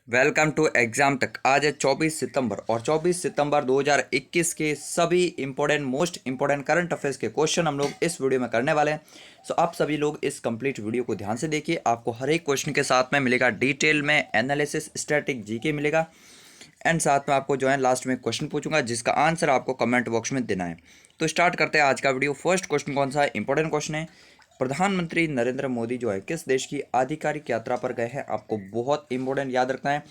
Welcome to exam तक। आज है 24 सितंबर और 24 सितंबर 2021 के सभी important most important current affairs के क्वेश्चन हम लोग इस वीडियो में करने वाले हैं। सो आप सभी लोग इस कंप्लीट वीडियो को ध्यान से देखिए। आपको हर एक क्वेश्चन के साथ में मिलेगा डिटेल में एनालिसिस, स्टैटिक जीके मिलेगा एंड साथ में आपको जो है लास्ट में क्वेश्चन पूछूंगा जिसका आंसर आपको कमेंट बॉक्स में देना है। तो स्टार्ट करते हैं आज का वीडियो। फर्स्ट क्वेश्चन कौन सा है? इंपॉर्टेंट क्वेश्चन है। प्रधानमंत्री नरेंद्र मोदी जो है किस देश की आधिकारिक यात्रा पर गए हैं? आपको बहुत इंपॉर्टेंट याद रखना है।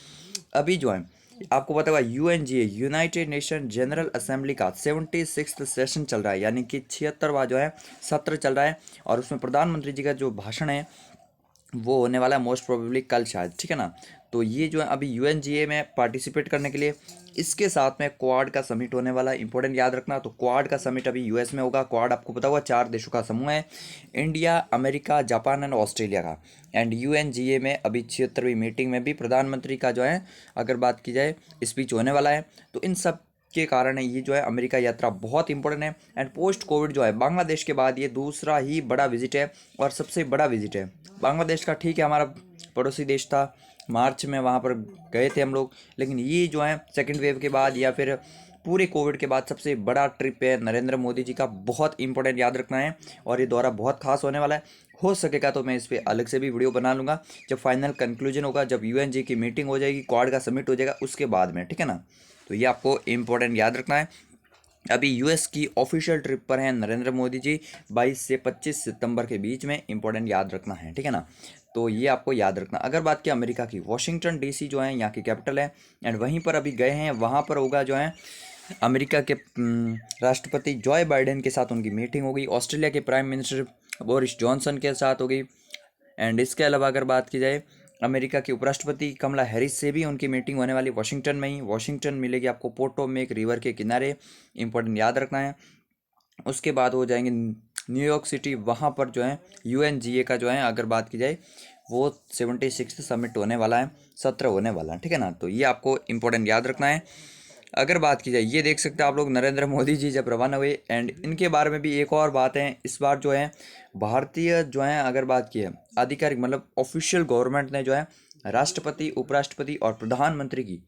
अभी जो है आपको पता होगा UNGA United nation general assembly का 76वां सेशन चल रहा है, यानी कि 76वां जो है सत्र चल रहा है और उसमें प्रधानमंत्री जी का जो भाषण है वो होने वाला है मोस्ट प्रोबेबली कल शायद, ठीक है ना। तो ये जो है अभी यूएनजीए में पार्टिसिपेट करने के लिए इसके साथ में क्वाड का समिट होने वाला है। इंपॉर्टेंट याद रखना। तो क्वाड का समिट अभी यूएस में होगा। क्वाड आपको पता होगा 4 देशों का समूह है, India, America, Japan and Australia का। एंड यूएनजीए में अभी 76वीं मीटिंग में भी प्रधानमंत्री का जो है अगर बात की जाए स्पीच होने वाला है। तो इन सब के कारण है ये जो है अमेरिका यात्रा बहुत इंपॉर्टेंट है। एंड पोस्ट कोविड जो है बांग्लादेश के बाद ये दूसरा ही बड़ा विजिट है और सबसे बड़ा विजिट है बांग्लादेश का। ठीक है, हमारा पड़ोसी देश था, मार्च में वहाँ पर गए थे हम लोग, लेकिन ये जो है सेकेंड वेव के बाद या फिर पूरे कोविड के बाद सबसे बड़ा ट्रिप है नरेंद्र मोदी जी का। बहुत इंपॉर्टेंट याद रखना है और ये दौरा बहुत खास होने वाला है। हो सकेगा तो मैं इस पर अलग से भी वीडियो बना लूँगा जब फाइनल कंक्लूजन होगा, जब यूएनजी की मीटिंग हो जाएगी, क्वाड का समिट हो जाएगा उसके बाद में, ठीक है ना। तो ये आपको इंपॉर्टेंट याद रखना है। अभी यूएस की ऑफिशियल ट्रिप पर हैं नरेंद्र मोदी जी 22 से 25 सितंबर के बीच में। इंपॉर्टेंट याद रखना है, ठीक है ना। तो ये आपको याद रखना। अगर बात की अमेरिका की, वॉशिंगटन डीसी जो है यहाँ की कैपिटल है एंड वहीं पर अभी गए हैं। वहाँ पर होगा जो है अमेरिका के राष्ट्रपति जॉय बाइडेन के साथ उनकी मीटिंग होगी। ऑस्ट्रेलिया के प्राइम मिनिस्टर बोरिस जॉनसन के साथ होगी। एंड इसके अलावा अगर बात की जाए अमेरिका की उपराष्ट्रपति कमला हैरिस से भी उनकी मीटिंग होने वाली वाशिंगटन में ही। वाशिंगटन मिलेगी आपको पोटोमेक रिवर के किनारे। इंपॉर्टेंट याद रखना है। उसके बाद हो जाएंगे न्यूयॉर्क सिटी, वहाँ पर जो है यूएनजीए का जो है अगर बात की जाए वो 76 समिट होने वाला है, सत्र होने वाला है, ठीक है ना। तो ये आपको इंपॉर्टेंट याद रखना है। अगर बात की जाए ये देख सकते हैं आप लोग नरेंद्र मोदी जी जब रवाना हुए एंड इनके बारे में भी एक और बात है। इस बार जो है भारतीय जो है अगर बात की है आधिकारिक मतलब ऑफिशियल गवर्नमेंट ने जो है राष्ट्रपति, उपराष्ट्रपति और प्रधानमंत्री की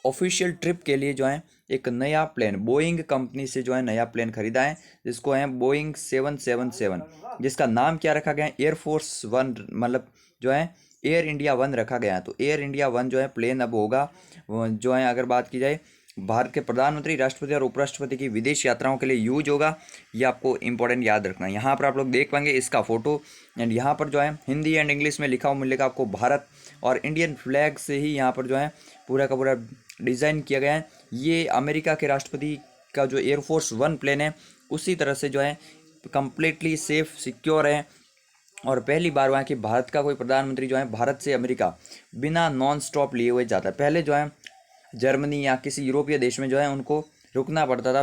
ऑफिशियल ट्रिप के लिए जो है एक नया प्लेन बोइंग कंपनी से जो है नया प्लेन खरीदा है जिसको है बोइंग 777, जिसका नाम क्या रखा गया है? एयरफोर्स वन, मतलब जो है एयर इंडिया वन रखा गया है। तो एयर इंडिया वन जो है प्लेन अब होगा जो है अगर बात की जाए भारत के प्रधानमंत्री, राष्ट्रपति और उपराष्ट्रपति की विदेश यात्राओं के लिए यूज होगा। ये आपको इंपॉर्टेंट याद रखना है। यहाँ पर आप लोग देख पाएंगे इसका फोटो एंड यहाँ पर जो है हिंदी एंड इंग्लिश में लिखा हुआ मिलेगा आपको भारत, और इंडियन फ्लैग से ही यहाँ पर जो है पूरा का पूरा डिज़ाइन किया गया है। ये अमेरिका के राष्ट्रपति का जो एयरफोर्स वन प्लेन है उसी तरह से जो है कम्प्लीटली सेफ सिक्योर है। और पहली बार हुआ है कि भारत का कोई प्रधानमंत्री जो है भारत से अमेरिका बिना नॉन स्टॉप लिए हुए जाता है। पहले जो है जर्मनी या किसी यूरोपीय देश में जो है उनको रुकना पड़ता था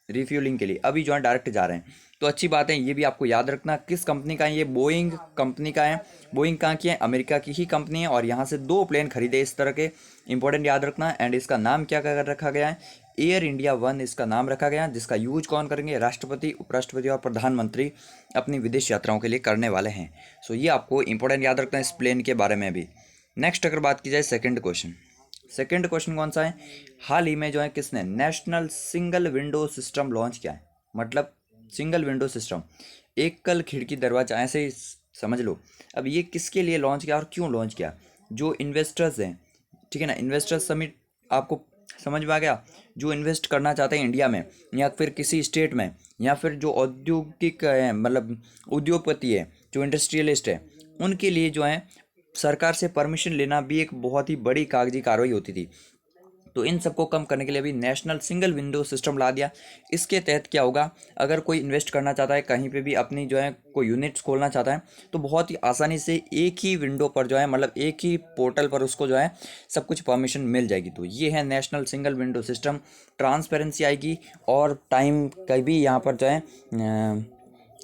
रिफ्यूलिंग के लिए, अभी जो है डायरेक्ट जा रहे हैं। तो अच्छी बात है, ये भी आपको याद रखना। किस कंपनी का है? ये बोइंग कंपनी का है। बोइंग कहाँ की है? अमेरिका की ही कंपनी है और यहाँ से 2 प्लेन खरीदे इस तरह के। इंपॉर्टेंट याद रखना। एंड इसका नाम क्या कर रखा गया है? एयर इंडिया वन इसका नाम रखा गया, जिसका यूज कौन करेंगे? राष्ट्रपति, उपराष्ट्रपति और प्रधानमंत्री अपनी विदेश यात्राओं के लिए करने वाले हैं। सो ये आपको इंपॉर्टेंट याद रखना है इस प्लेन के बारे में भी। नेक्स्ट अगर बात की जाए सेकंड क्वेश्चन, सेकंड क्वेश्चन कौन सा है? हाल ही में जो है किसने national single window system launch किया है? मतलब सिंगल विंडो सिस्टम, एकल खिड़की दरवाजा, ऐसे ही समझ लो। अब ये किसके लिए लॉन्च किया और क्यों लॉन्च किया? जो इन्वेस्टर्स हैं, ठीक है ना, इन्वेस्टर्स समिट आपको समझ में आ गया। जो इन्वेस्ट करना चाहते हैं इंडिया में या फिर किसी स्टेट में, या फिर जो औद्योगिक है मतलब उद्योगपति है, जो इंडस्ट्रियलिस्ट है, उनके लिए जो है सरकार से परमिशन लेना भी एक बहुत ही बड़ी कागजी कार्रवाई होती थी। तो इन सबको कम करने के लिए अभी नेशनल सिंगल विंडो सिस्टम ला दिया। इसके तहत क्या होगा, अगर कोई इन्वेस्ट करना चाहता है कहीं पे भी, अपनी जो है कोई यूनिट्स खोलना चाहता है, तो बहुत ही आसानी से एक ही विंडो पर जो है मतलब एक ही पोर्टल पर उसको जो है सब कुछ परमिशन मिल जाएगी। तो ये है national single window system. Transparency आएगी और टाइम का भी यहाँ पर जो है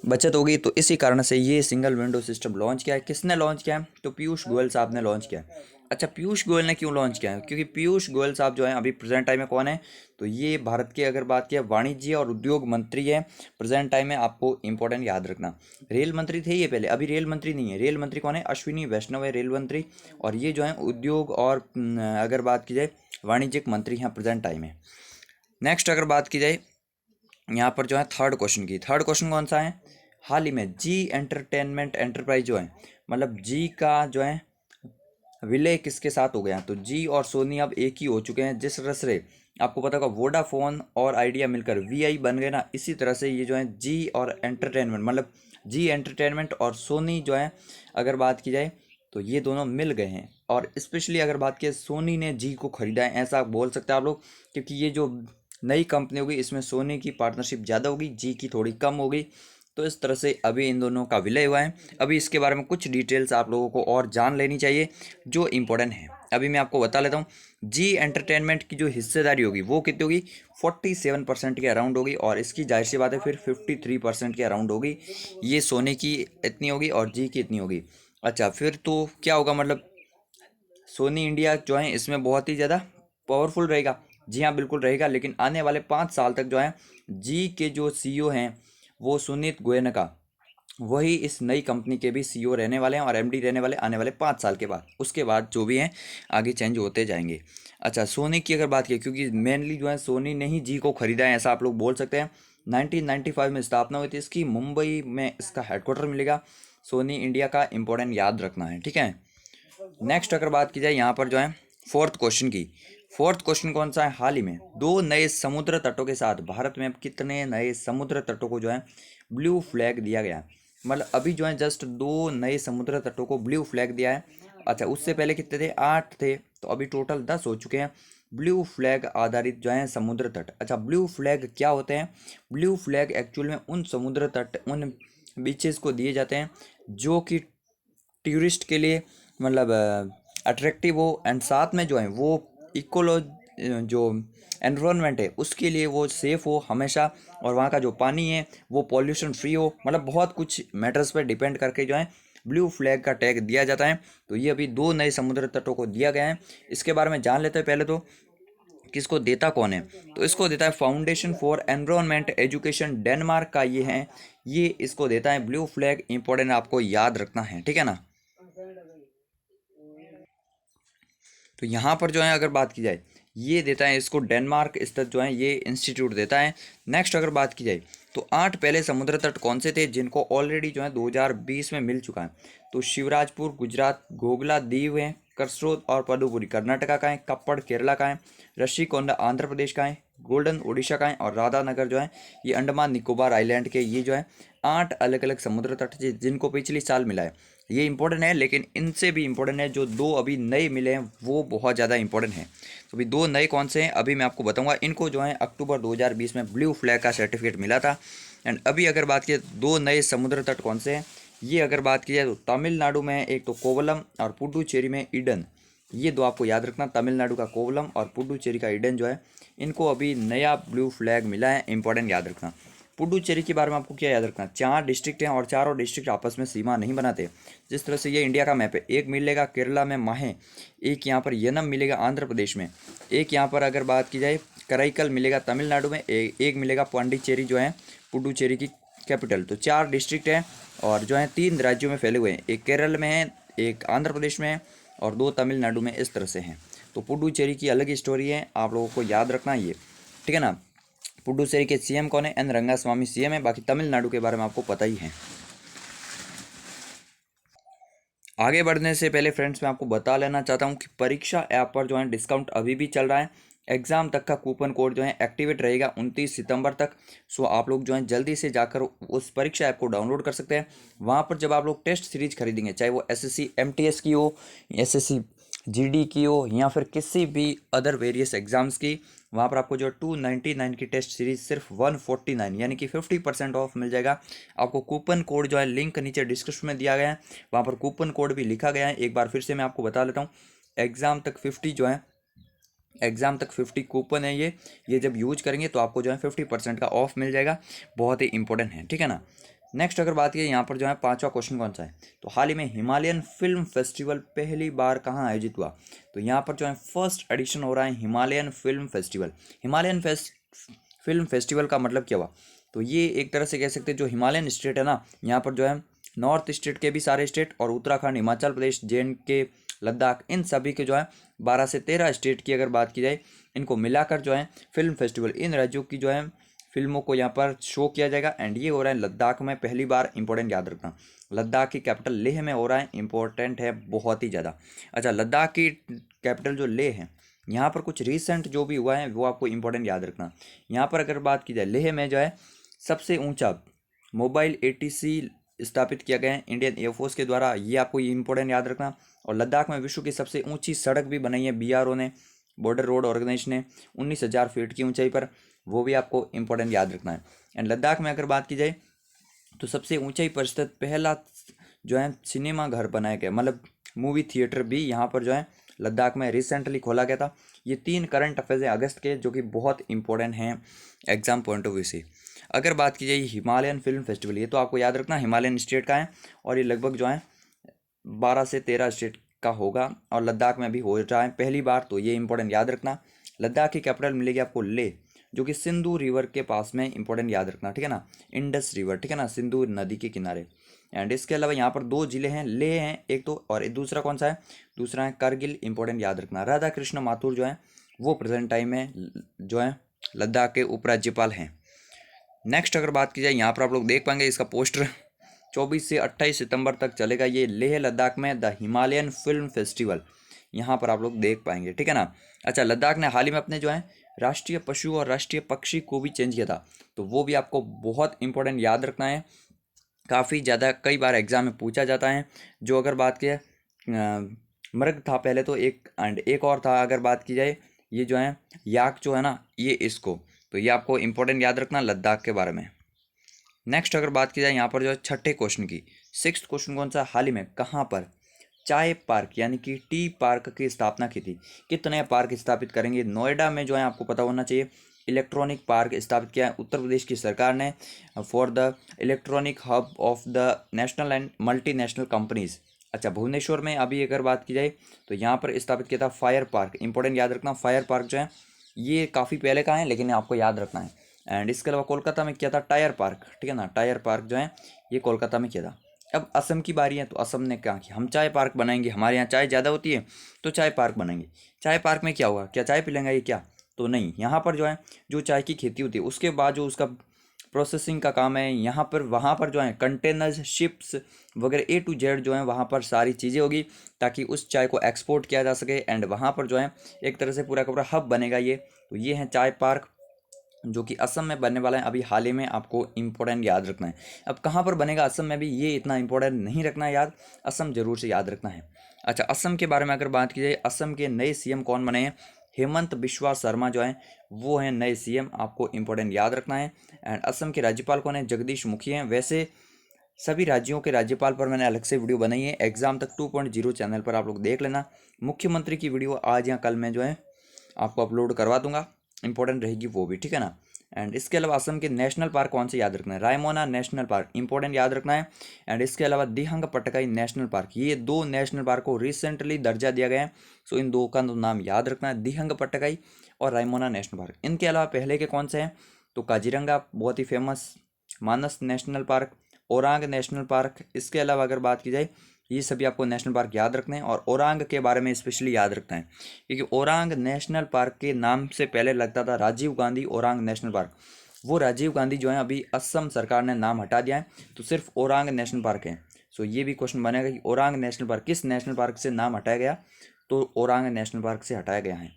बचत होगी। तो इसी कारण से ये सिंगल विंडो सिस्टम लॉन्च किया है। किसने लॉन्च किया है? तो पीयूष गोयल साहब ने लॉन्च किया है। अच्छा, पीयूष गोयल ने क्यों लॉन्च किया है? क्योंकि पीयूष गोयल साहब जो हैं अभी प्रेजेंट टाइम में कौन है, तो ये भारत की अगर बात किया वाणिज्य और उद्योग मंत्री है प्रेजेंट टाइम में। आपको इंपॉर्टेंट याद रखना, रेल मंत्री थे ये पहले, अभी रेल मंत्री नहीं है। रेल मंत्री कौन है? अश्विनी वैष्णव है रेल मंत्री। और ये जो है उद्योग और अगर बात की जाए वाणिज्यिक मंत्री हैं प्रेजेंट टाइम में। नेक्स्ट अगर बात की जाए यहाँ पर जो है थर्ड क्वेश्चन की, थर्ड क्वेश्चन कौन सा है? हाल ही में जी एंटरटेनमेंट एंटरप्राइज जो है, मतलब जी का जो है विलय किसके साथ हो गया? तो जी और सोनी अब एक ही हो चुके हैं। जिस तरह से आपको पता होगा वोडाफोन और आइडिया मिलकर वीआई बन गए ना, इसी तरह से ये जो है जी और एंटरटेनमेंट, मतलब जी एंटरटेनमेंट और सोनी जो है अगर बात की जाए तो ये दोनों मिल गए हैं। और स्पेशली अगर बात की सोनी ने जी को खरीदा है, ऐसा बोल सकते हैं आप लोग, क्योंकि ये जो नई कंपनी होगी इसमें सोनी की पार्टनरशिप ज़्यादा होगी, जी की थोड़ी कम होगी। तो इस तरह से अभी इन दोनों का विलय हुआ है। अभी इसके बारे में कुछ डिटेल्स आप लोगों को और जान लेनी चाहिए जो इम्पोर्टेंट है। अभी मैं आपको बता लेता हूँ, जी एंटरटेनमेंट की जो हिस्सेदारी होगी वो कितनी होगी? 47% के अराउंड होगी। और इसकी जाहिर सी बात है फिर 53% के अराउंड होगी। ये सोनी की इतनी होगी और जी की इतनी होगी। अच्छा, फिर तो क्या होगा, मतलब सोनी इंडिया जो है इसमें बहुत ही ज़्यादा पावरफुल रहेगा। जी हाँ, बिल्कुल रहेगा। लेकिन आने वाले 5 साल तक जो है जी के जो सीईओ हैं वो सुनीत गोयनका, वही इस नई कंपनी के भी सीईओ रहने वाले हैं और एमडी रहने वाले आने वाले 5 साल के बाद। उसके बाद जो भी हैं आगे चेंज होते जाएंगे। अच्छा, सोनी की अगर बात की, क्योंकि मेनली जो है सोनी ने ही जी को खरीदा है, ऐसा आप लोग बोल सकते हैं। 1995 में स्थापना हुई थी इसकी, मुंबई में इसका हेडक्वार्टर मिलेगा। सोनी इंडिया का इंपॉर्टेंट याद रखना है, ठीक है। नेक्स्ट अगर बात की जाए यहाँ पर जो है फोर्थ क्वेश्चन की, फोर्थ क्वेश्चन कौन सा है? हाल ही में 2 नए समुद्र तटों के साथ भारत में अब कितने नए समुद्र तटों को जो है ब्लू फ्लैग दिया गया है? मतलब अभी जो है जस्ट 2 नए समुद्र तटों को ब्लू फ्लैग दिया है। अच्छा, उससे पहले कितने थे? 8 थे, तो अभी टोटल 10 हो चुके हैं ब्लू फ्लैग आधारित जो है समुद्र तट। अच्छा, ब्लू फ्लैग क्या होते हैं? ब्लू फ्लैग एक्चुअल में उन समुद्र तट, उन बीचेस को दिए जाते हैं जो कि टूरिस्ट के लिए मतलब अट्रैक्टिव हो, एंड साथ में जो है वो इकोलो जो एनवायरनमेंट है उसके लिए वो सेफ़ हो हमेशा, और वहाँ का जो पानी है वो पॉल्यूशन फ्री हो। मतलब बहुत कुछ मैटर्स पर डिपेंड करके जो है ब्लू फ्लैग का टैग दिया जाता है। तो ये अभी 2 नए समुद्र तटों को दिया गया है। इसके बारे में जान लेते हैं पहले तो, किसको देता कौन है? तो इसको देता है foundation for environment education, Denmark का ये है। ये इसको देता है ब्लू फ्लैग। इंपॉर्टेंट आपको याद रखना है, ठीक है ना। तो यहाँ पर जो है अगर बात की जाए ये देता है इसको डेनमार्क स्थित जो है ये इंस्टीट्यूट देता है। नेक्स्ट अगर बात की जाए तो 8 पहले समुद्र तट कौन से थे जिनको ऑलरेडी जो है 2020 में मिल चुका है? तो शिवराजपुर गुजरात, घोघला दीव है, करस्रोद और पदुपुरी कर्नाटका का है, कप्पड़ केरला का है, ऋषिकोंडा आंध्र प्रदेश का है, गोल्डन उड़ीसा का है, और राधानगर जो है ये अंडमान निकोबार आइलैंड के। ये जो है 8 अलग अलग समुद्र तट जिनको पिछले साल मिला है। ये इंपॉर्टेंट है, लेकिन इनसे भी इंपॉर्टेंट है जो 2 अभी नए मिले हैं वो बहुत ज़्यादा इंपॉर्टेंट है। तो अभी 2 नए कौन से हैं अभी मैं आपको बताऊंगा। इनको जो है अक्टूबर 2020 में ब्लू फ्लैग का सर्टिफिकेट मिला था। एंड अभी अगर बात की 2 नए समुद्र तट कौन से हैं, ये अगर बात की जाए तो तमिलनाडु में है एक तो कोवलम, और पुडुचेरी में ईडन। ये 2 आपको याद रखना, तमिलनाडु का कोवलम और पुडुचेरी का ईडन जो है इनको अभी नया ब्लू फ्लैग मिला है। इंपॉर्टेंट याद रखना। पुडुचेरी के बारे में आपको क्या याद रखना? 4 डिस्ट्रिक्ट हैं और चारों डिस्ट्रिक्ट आपस में सीमा नहीं बनाते। जिस तरह से ये इंडिया का मैप है, एक मिलेगा केरला में माहे, एक यहाँ पर यनम मिलेगा आंध्र प्रदेश में, एक यहाँ पर अगर बात की जाए कराईकल मिलेगा तमिलनाडु में, एक मिलेगा पांडिचेरी जो है पुडुचेरी की कैपिटल। तो 4 डिस्ट्रिक्ट हैं और जो है 3 राज्यों में फैले हुए हैं, एक केरल में है, एक आंध्र प्रदेश में है और 2 तमिलनाडु में। इस तरह से हैं। तो पुडुचेरी की अलग स्टोरी है, आप लोगों को याद रखना ये, ठीक है ना। पुडुचेरी के सीएम कौन है? एन रंगास्वामी सीएम है। बाकी तमिलनाडु के बारे में आपको पता ही है। आगे बढ़ने से पहले फ्रेंड्स मैं आपको बता लेना चाहता हूँ कि परीक्षा ऐप पर जो है डिस्काउंट अभी भी चल रहा है। एग्ज़ाम तक का कूपन कोड जो है एक्टिवेट रहेगा 29 सितंबर तक। सो आप लोग जो है जल्दी से जाकर उस परीक्षा ऐप को डाउनलोड कर सकते हैं। वहाँ पर जब आप लोग टेस्ट सीरीज खरीदेंगे, चाहे वो एसएससी एमटीएस की हो, एसएससी जीडी की हो, या फिर किसी भी अदर वेरियस एग्जाम्स की, वहाँ पर आपको जो 299 की टेस्ट सीरीज सिर्फ 149 यानी कि 50% ऑफ मिल जाएगा। आपको कूपन कोड जो है लिंक नीचे डिस्क्रिप्शन में दिया गया है, वहाँ पर कूपन कोड भी लिखा गया है। एक बार फिर से मैं आपको बता लेता हूँ, एग्ज़ाम तक 50 जो है, एग्ज़ाम तक 50 कूपन है ये जब यूज करेंगे तो आपको जो है 50% का ऑफ मिल जाएगा। बहुत ही इंपॉर्टेंट है, ठीक है ना। नेक्स्ट अगर बात की यहाँ पर जो है पांचवा क्वेश्चन कौन सा है, तो हाल ही में हिमालयन फिल्म फेस्टिवल पहली बार कहाँ आयोजित हुआ। तो यहाँ पर जो है फर्स्ट एडिशन हो रहा है Himalayan film festival. Himalayan film festival का मतलब क्या हुआ, तो ये एक तरह से कह सकते हैं जो हिमालयन स्टेट है ना, यहाँ पर जो है नॉर्थ स्टेट के भी सारे स्टेट और उत्तराखंड, हिमाचल प्रदेश, JNK, लद्दाख, इन सभी के जो है 12 से 13 स्टेट की अगर बात की जाए, इनको मिलाकर जो है फिल्म फेस्टिवल, इन राज्यों की जो है फिल्मों को यहाँ पर शो किया जाएगा। एंड ये हो रहा है लद्दाख में पहली बार। इंपॉर्टेंट याद रखना, लद्दाख की कैपिटल लेह में हो रहा है। इंपॉर्टेंट है बहुत ही ज़्यादा। अच्छा, लद्दाख की कैपिटल जो लेह है, यहाँ पर कुछ रिसेंट जो भी हुआ है वो आपको इंपॉर्टेंट याद रखना। यहाँ पर अगर बात की जाए लेह में जो है सबसे ऊंचा मोबाइल ATC स्थापित किया गया है इंडियन एयरफोर्स के द्वारा, ये आपको ये इंपॉर्टेंट याद रखना। और लद्दाख में विश्व की सबसे ऊंची सड़क भी बनाई है BRO ने, बॉर्डर रोड ऑर्गेनाइजेशन ने, 19,000 फीट की ऊंचाई पर, वो भी आपको इंपॉर्टेंट याद रखना है। एंड लद्दाख में अगर बात की जाए तो सबसे ऊंचाई पर स्थित पहला जो है सिनेमा घर बनाया गया, मतलब मूवी थिएटर भी यहाँ पर जो है लद्दाख में रिसेंटली खोला गया था। ये 3 करंट अफेयर्स हैं अगस्त के, जो कि बहुत इंपॉर्टेंट हैं एग्जाम पॉइंट ऑफ व्यू से। अगर बात की जाए हिमालयन फिल्म फेस्टिवल, ये तो आपको याद रखना हिमालयन स्टेट का है, और ये लगभग जो है 12 से 13 स्टेट का होगा, और लद्दाख में भी हो रहा है पहली बार, तो ये इंपॉर्टेंट याद रखना। लद्दाख की कैपिटल मिलेगी आपको ले, जो कि सिंधु रिवर के पास में, इंपॉर्टेंट याद रखना, ठीक है ना, इंडस रिवर, ठीक है ना, सिंधु नदी के किनारे। एंड इसके अलावा यहाँ पर 2 जिले हैं, लेह हैं एक तो, और दूसरा कौन सा है, दूसरा है करगिल, इंपॉर्टेंट याद रखना। राधा कृष्ण माथुर जो है वो प्रेजेंट टाइम में जो है लद्दाख के उपराज्यपाल हैं। नेक्स्ट अगर बात की जाए, यहाँ पर आप लोग देख पाएंगे इसका पोस्टर 24 से 28 सितंबर तक चलेगा ये लेह लद्दाख में द हिमालयन फिल्म फेस्टिवल, यहाँ पर आप लोग देख पाएंगे, ठीक है ना। अच्छा, लद्दाख ने हाल ही में अपने जो है राष्ट्रीय पशु और राष्ट्रीय पक्षी को भी चेंज किया था, तो वो भी आपको बहुत इंपॉर्टेंट याद रखना है। काफ़ी ज़्यादा कई बार एग्जाम में पूछा जाता है। जो अगर बात की मृग था पहले तो, एक एंड एक और था अगर बात की जाए, ये जो है याक जो है ना, ये इसको, तो ये आपको इंपॉर्टेंट याद रखना लद्दाख के बारे में। नेक्स्ट अगर बात की जाए यहाँ पर जो है छठे क्वेश्चन की, 6th क्वेश्चन कौन सा, हाल ही में कहाँ पर चाय पार्क यानी कि टी पार्क की स्थापना की थी। कितने पार्क स्थापित करेंगे, नोएडा में जो है आपको पता होना चाहिए इलेक्ट्रॉनिक पार्क स्थापित किया है उत्तर प्रदेश की सरकार ने for the electronic hub of the national and multinational companies. अच्छा, भुवनेश्वर में अभी अगर बात की जाए तो यहाँ पर स्थापित किया था फायर पार्क, इंपॉर्टेंट याद रखना। फायर पार्क जो है ये काफ़ी पहले का है, लेकिन आपको याद रखना है। एंड इसके अलावा कोलकाता में किया था टायर पार्क, ठीक है ना, टायर पार्क जो है ये कोलकाता में किया था। अब असम की बारी है, तो असम ने कहा कि हम चाय पार्क बनाएंगे, हमारे यहाँ चाय ज़्यादा होती है तो चाय पार्क बनाएंगे। चाय पार्क में क्या होगा, क्या चाय पिलेंगे ये क्या, तो नहीं, यहाँ पर जो है जो चाय की खेती होती है उसके बाद जो उसका प्रोसेसिंग का काम है, यहाँ पर वहाँ पर जो है कंटेनर्स, शिप्स वगैरह A to Z जो है वहाँ पर सारी चीज़ें होगी, ताकि उस चाय को एक्सपोर्ट किया जा सके। एंड वहाँ पर जो है एक तरह से पूरा का पूरा हब बनेगा ये। तो ये है चाय पार्क जो कि असम में बनने वाला है अभी हाल ही में, आपको इंपॉर्टेंट याद रखना है। अब कहाँ पर बनेगा असम में भी, ये इतना इंपॉर्टेंट नहीं रखना है याद, असम जरूर से याद रखना है। अच्छा, असम के बारे में अगर बात की जाए, असम के नए CM कौन बने हैं, हेमंत बिश्वा शर्मा जो हैं वो हैं नए CM, आपको इंपॉर्टेंट याद रखना है। एंड असम के राज्यपाल कौन है, जगदीश मुखी हैं। वैसे सभी राज्यों के राज्यपाल पर मैंने अलग से वीडियो बनाई है, एग्जाम तक 2.0 चैनल पर आप लोग देख लेना। मुख्यमंत्री की वीडियो आज या कल में जो है आपको अपलोड करवा दूंगा, इंपॉर्टेंट रहेगी वो भी, ठीक है ना। एंड इसके अलावा असम के नेशनल पार्क कौन से याद रखना है, रायमोना नेशनल पार्क, इंपॉर्टेंट याद रखना है। एंड इसके अलावा दिहंग पट्टकाई नेशनल पार्क, ये 2 नेशनल पार्क को रिसेंटली दर्जा दिया गया है, सो इन 2 का नाम याद रखना है, दिहंग पट्टकाई और रायमोना नेशनल पार्क। इनके अलावा पहले के कौन से हैं, तो काजीरंगा बहुत ही famous, Manas national park, Orang national park. इसके अलावा अगर बात की जाए, ये सभी आपको नेशनल पार्क याद रखने हैं, और ओरांग के बारे में स्पेशली याद रखना है, क्योंकि ओरांग नेशनल पार्क के नाम से पहले लगता था राजीव गांधी ओरांग नेशनल पार्क। वो राजीव गांधी जो है अभी असम सरकार ने नाम हटा दिया है, तो सिर्फ ओरांग नेशनल पार्क है। सो ये भी क्वेश्चन बनेगा कि ओरांग नेशनल पार्क किस नेशनल पार्क से नाम हटाया गया, तो ओरांग नेशनल पार्क से हटाया गया है,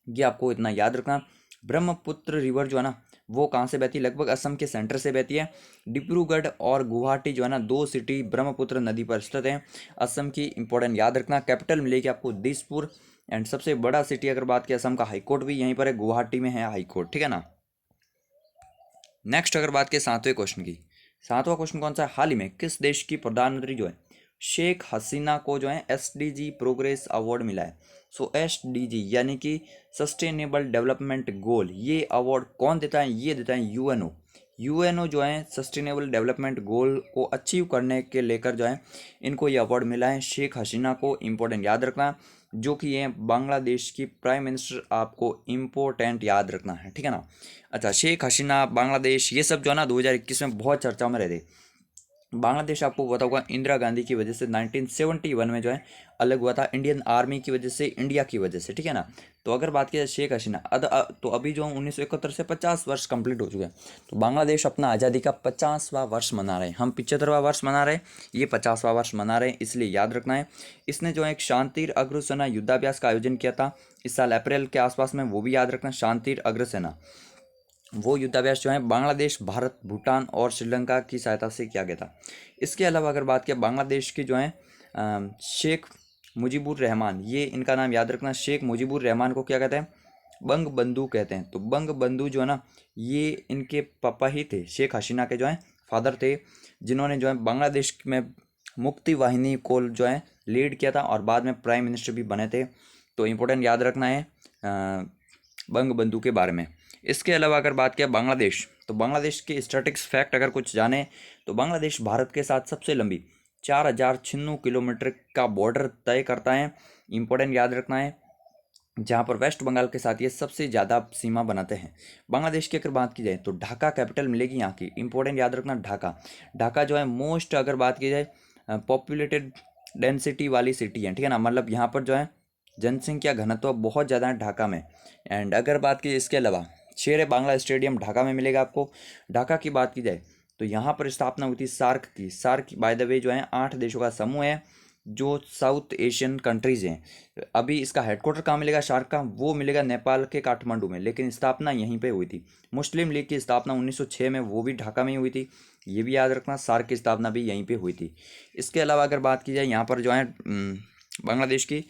ये आपको इतना याद रखना। ब्रह्मपुत्र रिवर जो है ना वो कहाँ से बहती है, लगभग असम के सेंटर से बहती है। डिब्रूगढ़ और गुवाहाटी जो है ना 2 सिटी ब्रह्मपुत्र नदी पर स्थित है। असम की इंपॉर्टेंट याद रखना, कैपिटल मिलेगी आपको दिसपुर। एंड सबसे बड़ा सिटी अगर बात की असम का, हाईकोर्ट भी यहीं पर है, गुवाहाटी में है हाईकोर्ट, ठीक है ना। नेक्स्ट अगर बात की 7वें क्वेश्चन की, 7वां क्वेश्चन कौन सा है, हाल ही में किस देश की प्रधानमंत्री जो है शेख हसीना को जो है SDG प्रोग्रेस अवार्ड मिला है। सो SDG यानी कि सस्टेनेबल डेवलपमेंट गोल, ये अवार्ड कौन देता है, ये देता है UNO, यूएनओ जो है सस्टेनेबल डेवलपमेंट गोल को अचीव करने के लेकर जो है इनको ये अवार्ड मिला है। शेख हसीना को इम्पोर्टेंट याद रखना, जो कि ये बांग्लादेश की प्राइम मिनिस्टर, आपको इम्पोर्टेंट याद रखना है, ठीक है ना। अच्छा, शेख हसीना, बांग्लादेश, ये सब जो है ना 2021 में बहुत चर्चा में रहे थे। बांग्लादेश आपको पता होगा इंदिरा गांधी की वजह से 1971 में जो है अलग हुआ था, इंडियन आर्मी की वजह से, इंडिया की वजह से, ठीक है ना। तो अगर बात की जाए शेख हसीना, तो अभी जो 1971 से 50 वर्ष कंप्लीट हो चुके हैं। तो बांग्लादेश अपना आज़ादी का 50वां वर्ष मना रहे हैं, हम 75वां वर्ष मना रहे हैं, ये 50वां वर्ष मना रहे हैं, इसलिए याद रखना है। इसने जो है एक शांतिर अग्रसेना युद्धाभ्यास का आयोजन किया था इस साल अप्रैल के आसपास में, वो भी याद रखना, शांतिर अग्रसेना। वो युद्धाभ्यास जो है बांग्लादेश, भारत, भूटान और श्रीलंका की सहायता से किया गया था। इसके अलावा अगर बात किया बांग्लादेश की जो है शेख मुजीबुर रहमान, ये इनका नाम याद रखना। शेख मुजीबुर रहमान को क्या कहते हैं? बंग बंधु कहते हैं। तो बंग बंधु जो है ना, ये इनके पापा ही थे, शेख हसीना के जो है फादर थे, जिन्होंने जो है बांग्लादेश में मुक्ति वाहिनी को जो है लीड किया था और बाद में प्राइम मिनिस्टर भी बने थे। तो इम्पोर्टेंट याद रखना है बंग बंधु के बारे में। इसके अलावा अगर बात किया बांग्लादेश, तो बांग्लादेश के स्टैटिक्स फैक्ट अगर कुछ जाने तो बांग्लादेश भारत के साथ सबसे लंबी 4096 किलोमीटर का बॉर्डर तय करता है, इंपॉर्टेंट याद रखना है, जहाँ पर वेस्ट बंगाल के साथ ये सबसे ज़्यादा सीमा बनाते हैं। बांग्लादेश की अगर बात की जाए तो ढाका कैपिटल मिलेगी यहाँ की, इंपॉर्टेंट याद रखना ढाका। ढाका जो है मोस्ट अगर बात की जाए पॉपुलेटेड डेंसिटी वाली सिटी है, ठीक है ना, मतलब यहाँ पर जो है जनसंख्या घनत्व बहुत ज़्यादा है ढाका में। एंड अगर बात की इसके अलावा शेर बांग्ला स्टेडियम ढाका में मिलेगा आपको। ढाका की बात की जाए तो यहाँ पर स्थापना हुई थी सार्क की। सार्क बाय द वे जो है 8 देशों का समूह है जो साउथ एशियन कंट्रीज़ हैं। अभी इसका हेडक्वार्टर कहाँ मिलेगा सार्क का? वो मिलेगा नेपाल के काठमांडू में, लेकिन स्थापना यहीं पे हुई थी। मुस्लिम लीग की स्थापना 1906 में, वो भी ढाका में ही हुई थी, ये भी याद रखना। सार्क की स्थापना भी यहीं पे हुई थी। इसके अलावा अगर बात की जाए यहाँ पर जो है बांग्लादेश की,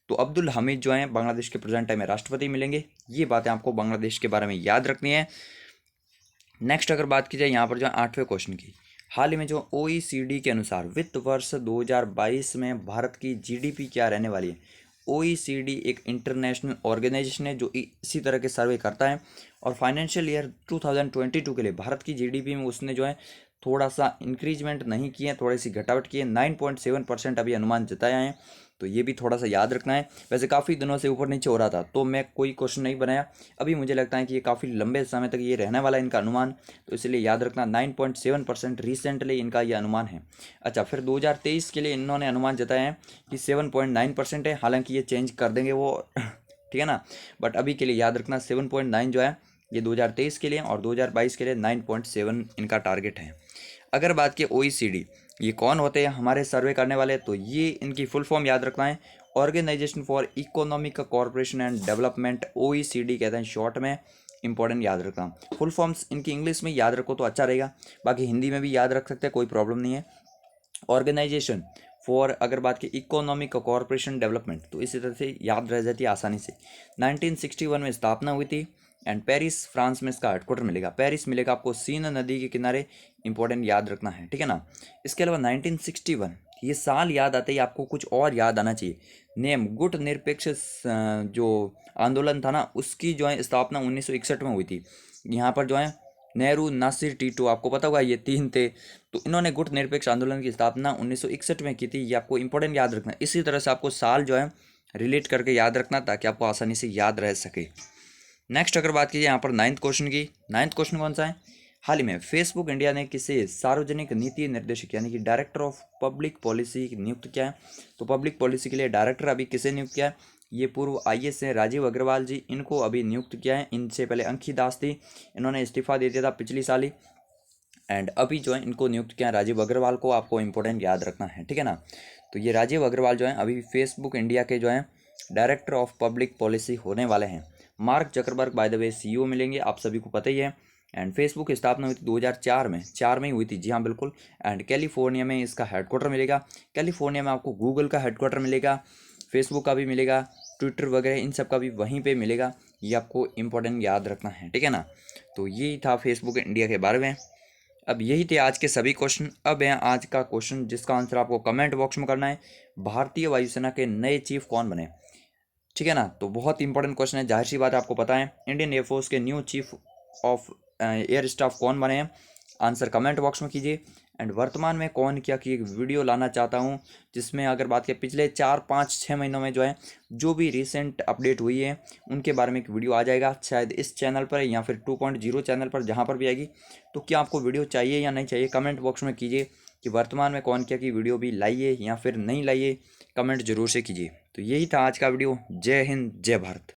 तो अब्दुल हमीद जो हैं बांग्लादेश के प्रेजेंट टाइम में राष्ट्रपति मिलेंगे। ये बातें आपको बांग्लादेश के बारे में याद रखनी है। नेक्स्ट अगर बात की जाए यहाँ पर जो 8वें क्वेश्चन की, हाल ही में जो OECD के अनुसार वित्त वर्ष 2022 में भारत की GDP क्या रहने वाली है? OECD एक इंटरनेशनल ऑर्गेनाइजेशन है जो इसी तरह के सर्वे करता है, और फाइनेंशियल ईयर 2022 के लिए भारत की GDP में उसने जो है थोड़ा सा इंक्रीजमेंट नहीं की है, थोड़ी सी घटावट की है, 9.7% अभी अनुमान जताया है। तो ये भी थोड़ा सा याद रखना है। वैसे काफ़ी दिनों से ऊपर नीचे हो रहा था तो मैं कोई क्वेश्चन नहीं बनाया, अभी मुझे लगता है कि ये काफ़ी लंबे समय तक ये रहने वाला है इनका अनुमान, तो इसलिए याद रखना 9.7% रिसेंटली इनका ये अनुमान है। अच्छा, फिर 2023 के लिए इन्होंने अनुमान जताया है कि 7.9% है, हालांकि ये चेंज कर देंगे वो ठीक है ना, बट अभी के लिए याद रखना 7.9 जो है ये 2023 के लिए, और 2022 के लिए 9.7 इनका टारगेट है। अगर बात की OECD, ये कौन होते हैं हमारे सर्वे करने वाले? तो ये इनकी फुल फॉर्म याद रखना है, organisation for economic cooperation and development, OECD कहते हैं शॉर्ट में, इंपॉर्टेंट याद रखना। फुल फॉर्म्स इनकी इंग्लिश में याद रखो तो अच्छा रहेगा, बाकी हिंदी में भी याद रख सकते हैं, कोई प्रॉब्लम नहीं है। ऑर्गेनाइजेशन फॉर अगर बात की इकोनॉमिक कोऑपरेशन डेवलपमेंट, तो इसी तरह से याद रह जाती है आसानी से। 1961 में स्थापना हुई थी, एंड पेरिस फ्रांस में इसका हेडक्वार्टर मिलेगा। पेरिस मिलेगा आपको सीन नदी के किनारे, इंपॉर्टेंट याद रखना है, ठीक है ना। इसके अलावा 1961, ये साल याद आते ही आपको कुछ और याद आना चाहिए। नेम गुट निरपेक्ष जो आंदोलन था ना, उसकी जो है स्थापना 1961 में हुई थी। यहाँ पर जो है नेहरू, नासिर, टीटो, आपको पता होगा ये 3 थे। तो इन्होंने गुट निरपेक्ष आंदोलन की स्थापना 1961 में की थी, ये आपको इंपॉर्टेंट याद रखना। इसी तरह से आपको साल जो है रिलेट करके याद रखना ताकि आपको आसानी से याद रह सके। नेक्स्ट अगर बात कीजिए यहाँ पर 9th क्वेश्चन की, 9th क्वेश्चन कौन सा है? हाल ही में फेसबुक इंडिया ने किसे सार्वजनिक नीति निर्देशक यानी कि डायरेक्टर ऑफ पब्लिक पॉलिसी नियुक्त किया है? तो पब्लिक पॉलिसी के लिए डायरेक्टर अभी किसे नियुक्त किया है? ये पूर्व IAS हैं राजीव अग्रवाल जी, इनको अभी नियुक्त किया है। इनसे पहले अंकी दास थी, इन्होंने इस्तीफा दे दिया था पिछली साल ही, एंड अभी जो है इनको नियुक्त किया है राजीव अग्रवाल को, आपको इंपॉर्टेंट याद रखना है, ठीक है ना। तो ये राजीव अग्रवाल जो है अभी फेसबुक इंडिया के जो है डायरेक्टर ऑफ पब्लिक पॉलिसी होने वाले हैं। Mark Zuckerberg by the way CEO मिलेंगे, आप सभी को पता ही है। एंड फेसबुक की स्थापना हुई थी 2004 में, 4 में ही हुई थी, जी हाँ बिल्कुल। एंड कैलिफोर्निया में इसका हेडक्वार्टर मिलेगा। कैलिफोर्निया में आपको गूगल का हेडक्वार्टर मिलेगा, फेसबुक का भी मिलेगा, ट्विटर वगैरह इन सब का भी वहीं पे मिलेगा, ये आपको इंपॉर्टेंट याद रखना है, ठीक है ना। तो यही था फेसबुक इंडिया के बारे में। अब यही थे आज के सभी क्वेश्चन। अब है आज का क्वेश्चन जिसका आंसर आपको कमेंट बॉक्स में करना है, भारतीय वायुसेना के नए चीफ कौन बने? ठीक है ना, तो बहुत इंपॉर्टेंट क्वेश्चन है, जाहिर सी बात है आपको पता है, इंडियन एयरफोर्स के new chief of air staff कौन बने हैं, आंसर कमेंट बॉक्स में कीजिए। एंड वर्तमान में कौन क्या की एक वीडियो लाना चाहता हूँ, जिसमें अगर बात करें पिछले 4 5 6 महीनों में जो है जो भी रिसेंट अपडेट हुई है उनके बारे में एक वीडियो आ जाएगा, शायद इस चैनल पर या फिर 2.0 चैनल पर, जहाँ पर भी आएगी। तो क्या आपको वीडियो चाहिए या नहीं चाहिए, कमेंट बॉक्स में कीजिए कि वर्तमान में कौन क्या की वीडियो भी लाइए या फिर नहीं लाइए, कमेंट जरूर से कीजिए। तो यही था आज का वीडियो। जय हिंद, जय भारत।